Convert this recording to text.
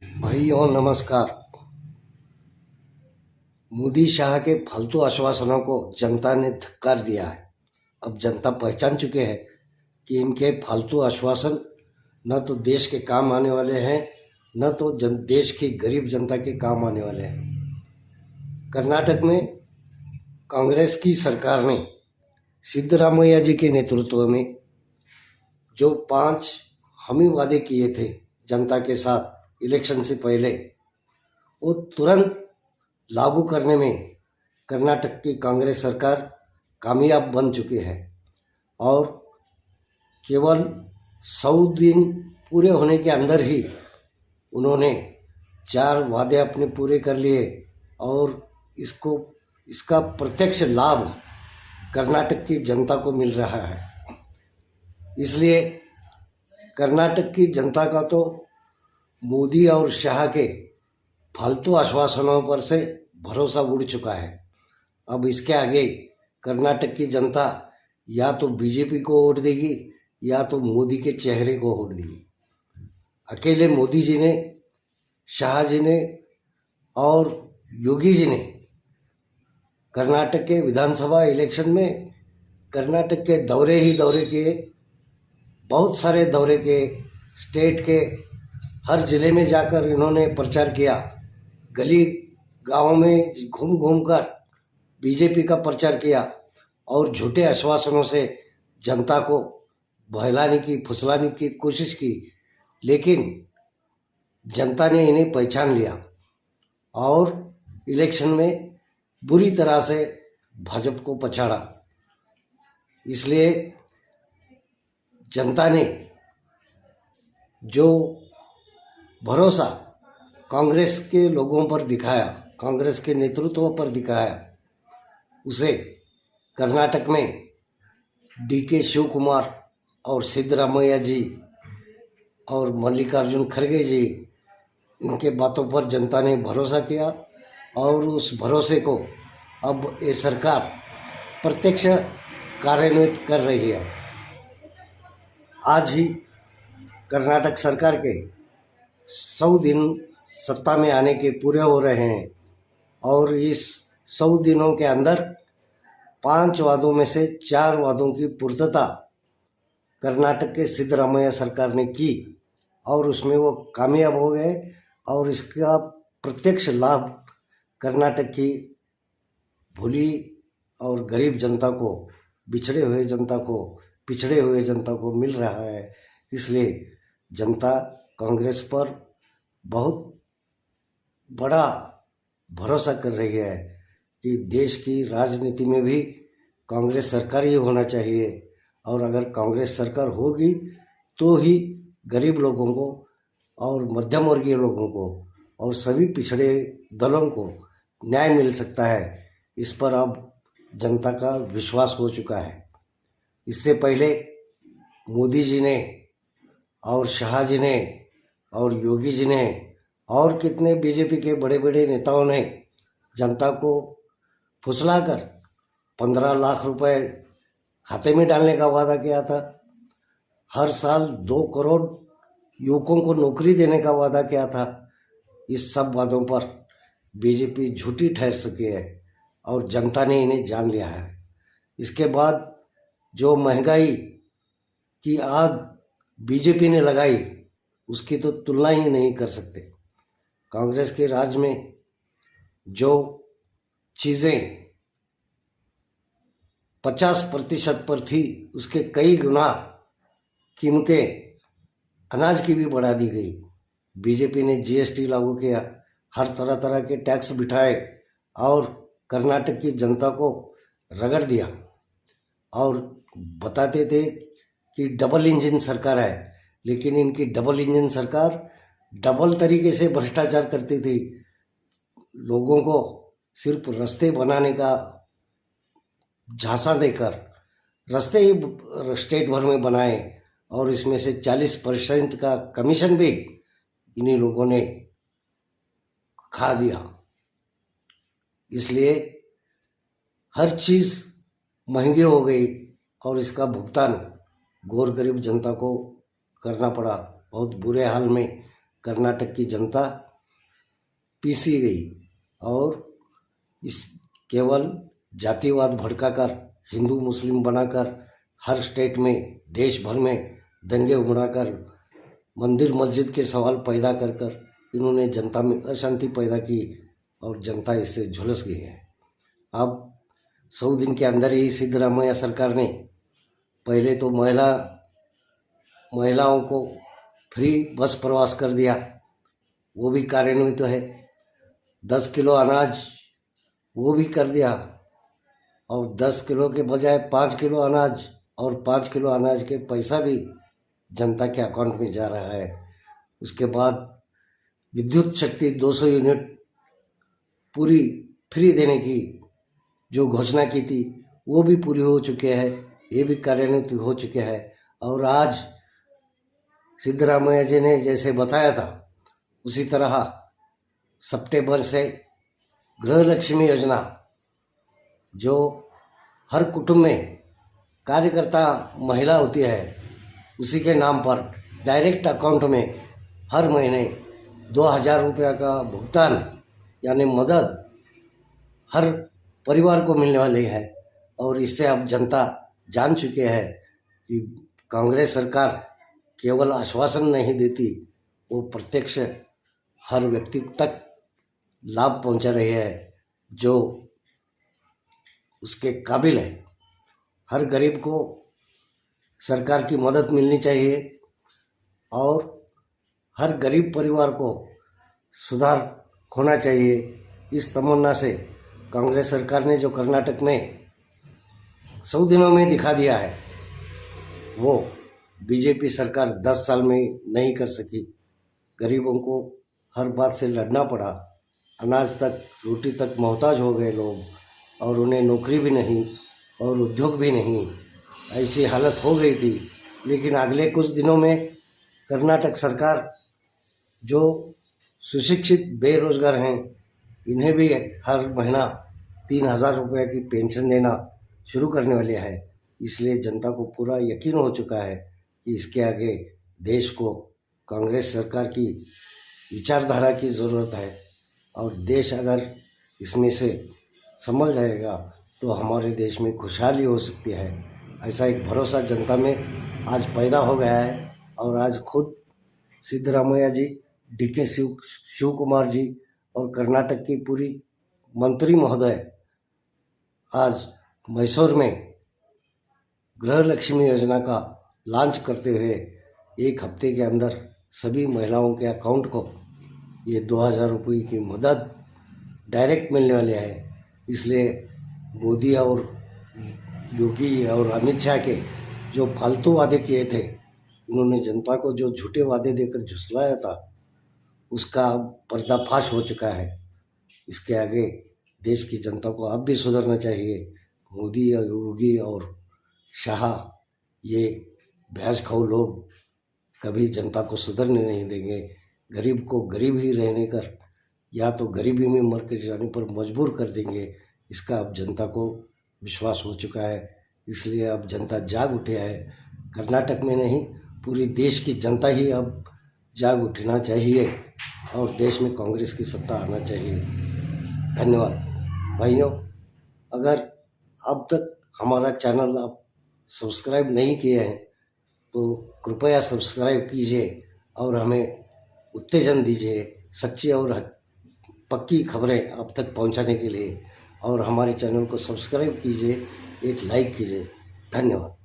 भाइयों नमस्कार। मोदी शाह के फालतू आश्वासनों को जनता ने धिक्कार दिया है। अब जनता पहचान चुके हैं कि इनके फालतू आश्वासन न तो देश के काम आने वाले हैं, न तो देश की गरीब जनता के काम आने वाले हैं। कर्नाटक में कांग्रेस की सरकार ने सिद्धरामैया जी के नेतृत्व में जो 5 हामी वादे किए थे जनता के साथ इलेक्शन से पहले, वो तुरंत लागू करने में कर्नाटक की कांग्रेस सरकार कामयाब बन चुकी है। और केवल 100 दिन पूरे होने के अंदर ही उन्होंने 4 वादे अपने पूरे कर लिए और इसका प्रत्यक्ष लाभ कर्नाटक की जनता को मिल रहा है। इसलिए कर्नाटक की जनता का तो मोदी और शाह के फालतू आश्वासनों पर से भरोसा उड़ चुका है। अब इसके आगे कर्नाटक की जनता या तो बीजेपी को वोट देगी या तो मोदी के चेहरे को वोट देगी। अकेले मोदी जी ने, शाह जी ने और योगी जी ने कर्नाटक के विधानसभा इलेक्शन में कर्नाटक के दौरे ही दौरे किए, बहुत सारे दौरे किए। स्टेट के हर जिले में जाकर इन्होंने प्रचार किया, गली गांव में घूम घूम कर बीजेपी का प्रचार किया और झूठे आश्वासनों से जनता को बहलाने की, फुसलाने की कोशिश की। लेकिन जनता ने इन्हें पहचान लिया और इलेक्शन में बुरी तरह से भाजपा को पछाड़ा। इसलिए जनता ने जो भरोसा कांग्रेस के लोगों पर दिखाया, कांग्रेस के नेतृत्व पर दिखाया, उसे कर्नाटक में DK शिव कुमार और सिद्धरामैया जी और मल्लिकार्जुन खड़गे जी, इनके बातों पर जनता ने भरोसा किया और उस भरोसे को अब ये सरकार प्रत्यक्ष कार्यान्वित कर रही है। आज ही कर्नाटक सरकार के 100 दिन सत्ता में आने के पूरे हो रहे हैं और इस 100 दिनों के अंदर 5 वादों में से 4 वादों की पूर्तता कर्नाटक के सिद्धरामैया सरकार ने की और उसमें वो कामयाब हो गए और इसका प्रत्यक्ष लाभ कर्नाटक की भूली और गरीब जनता को, पिछड़े हुए जनता को मिल रहा है। इसलिए जनता कांग्रेस पर बहुत बड़ा भरोसा कर रही है कि देश की राजनीति में भी कांग्रेस सरकार ही होना चाहिए और अगर कांग्रेस सरकार होगी तो ही गरीब लोगों को और मध्यम वर्गीय लोगों को और सभी पिछड़े दलों को न्याय मिल सकता है। इस पर अब जनता का विश्वास हो चुका है। इससे पहले मोदी जी ने और शाह जी ने और योगी जी ने और कितने बीजेपी के बड़े बड़े नेताओं ने जनता को फुसलाकर 15 लाख रुपए खाते में डालने का वादा किया था। हर साल 2 करोड़ युवकों को नौकरी देने का वादा किया था। इस सब वादों पर बीजेपी झूठी ठहर सकी है और जनता ने इन्हें जान लिया है। इसके बाद जो महंगाई की आग बीजेपी ने लगाई, उसकी तो तुलना ही नहीं कर सकते। कांग्रेस के राज में जो चीज़ें 50% पर थी, उसके कई गुना कीमतें अनाज की भी बढ़ा दी गई। बीजेपी ने GST लागू किया, हर तरह तरह के टैक्स बिठाए और कर्नाटक की जनता को रगड़ दिया और बताते थे कि डबल इंजन सरकार है। लेकिन इनकी डबल इंजन सरकार डबल तरीके से भ्रष्टाचार करती थी। लोगों को सिर्फ रास्ते बनाने का झांसा देकर रास्ते ही स्टेट भर में बनाए और इसमें से 40% का कमीशन भी इन्हीं लोगों ने खा लिया। इसलिए हर चीज़ महंगी हो गई और इसका भुगतान गौर गरीब जनता को करना पड़ा। बहुत बुरे हाल में कर्नाटक की जनता पीसी गई और इस केवल जातिवाद भड़काकर हिंदू मुस्लिम बनाकर हर स्टेट में देश भर में दंगे उमड़ाकर मंदिर मस्जिद के सवाल पैदा कर कर इन्होंने जनता में अशांति पैदा की और जनता इससे झुलस गई है। अब 100 दिन के अंदर ही सिद्धरामैया सरकार ने पहले तो महिलाओं को फ्री बस प्रवास कर दिया, वो भी कार्यान्वित है। 10 किलो अनाज वो भी कर दिया और 10 किलो के बजाय 5 किलो अनाज और 5 किलो अनाज के पैसा भी जनता के अकाउंट में जा रहा है। उसके बाद विद्युत शक्ति 200 यूनिट पूरी फ्री देने की जो घोषणा की थी वो भी पूरी हो चुके हैं, ये भी कार्यान्वित हो चुके हैं। और आज सिद्धरामैया जी ने जैसे बताया था उसी तरह सितंबर से गृहलक्ष्मी योजना जो हर कुटुंब में कार्यकर्ता महिला होती है उसी के नाम पर डायरेक्ट अकाउंट में हर महीने 2000 रुपया का भुगतान यानी मदद हर परिवार को मिलने वाली है। और इससे अब जनता जान चुके हैं कि कांग्रेस सरकार केवल आश्वासन नहीं देती, वो प्रत्यक्ष हर व्यक्ति तक लाभ पहुंचा रही है जो उसके काबिल है। हर गरीब को सरकार की मदद मिलनी चाहिए और हर गरीब परिवार को सुधार होना चाहिए। इस तमन्ना से कांग्रेस सरकार ने जो कर्नाटक में 100 दिनों में दिखा दिया है वो बीजेपी सरकार 10 साल में नहीं कर सकी। गरीबों को हर बात से लड़ना पड़ा, अनाज तक रोटी तक मोहताज हो गए लोग और उन्हें नौकरी भी नहीं और उद्योग भी नहीं, ऐसी हालत हो गई थी। लेकिन अगले कुछ दिनों में कर्नाटक सरकार जो सुशिक्षित बेरोजगार हैं इन्हें भी हर महीना 3000 रुपये की पेंशन देना शुरू करने वाली है। इसलिए जनता को पूरा यकीन हो चुका है कि इसके आगे देश को कांग्रेस सरकार की विचारधारा की ज़रूरत है और देश अगर इसमें से संभल जाएगा तो हमारे देश में खुशहाली हो सकती है। ऐसा एक भरोसा जनता में आज पैदा हो गया है और आज खुद सिद्धरामैया जी, DK शिव कुमार जी और कर्नाटक की पूरी मंत्री महोदय आज मैसूर में गृहलक्ष्मी योजना का लॉन्च करते हुए 1 हफ्ते के अंदर सभी महिलाओं के अकाउंट को ये 2000 रुपये की मदद डायरेक्ट मिलने वाले है। इसलिए मोदी और योगी और अमित शाह के जो फालतू वादे किए थे, उन्होंने जनता को जो झूठे वादे देकर झुसलाया था उसका पर्दाफाश हो चुका है। इसके आगे देश की जनता को अब भी सुधरना चाहिए। मोदी और योगी और शाह ये भैंस खाऊ लोग कभी जनता को सुधरने नहीं देंगे। गरीब को गरीब ही रहने कर या तो गरीबी में मर कर जाने पर मजबूर कर देंगे, इसका अब जनता को विश्वास हो चुका है। इसलिए अब जनता जाग उठे है। कर्नाटक में नहीं, पूरी देश की जनता ही अब जाग उठना चाहिए और देश में कांग्रेस की सत्ता आना चाहिए। धन्यवाद भाइयों। अगर अब तक हमारा चैनल आप सब्सक्राइब नहीं किए हैं तो कृपया सब्सक्राइब कीजिए और हमें उत्तेजन दीजिए सच्ची और पक्की खबरें आप तक पहुंचाने के लिए। और हमारे चैनल को सब्सक्राइब कीजिए, एक लाइक कीजिए। धन्यवाद।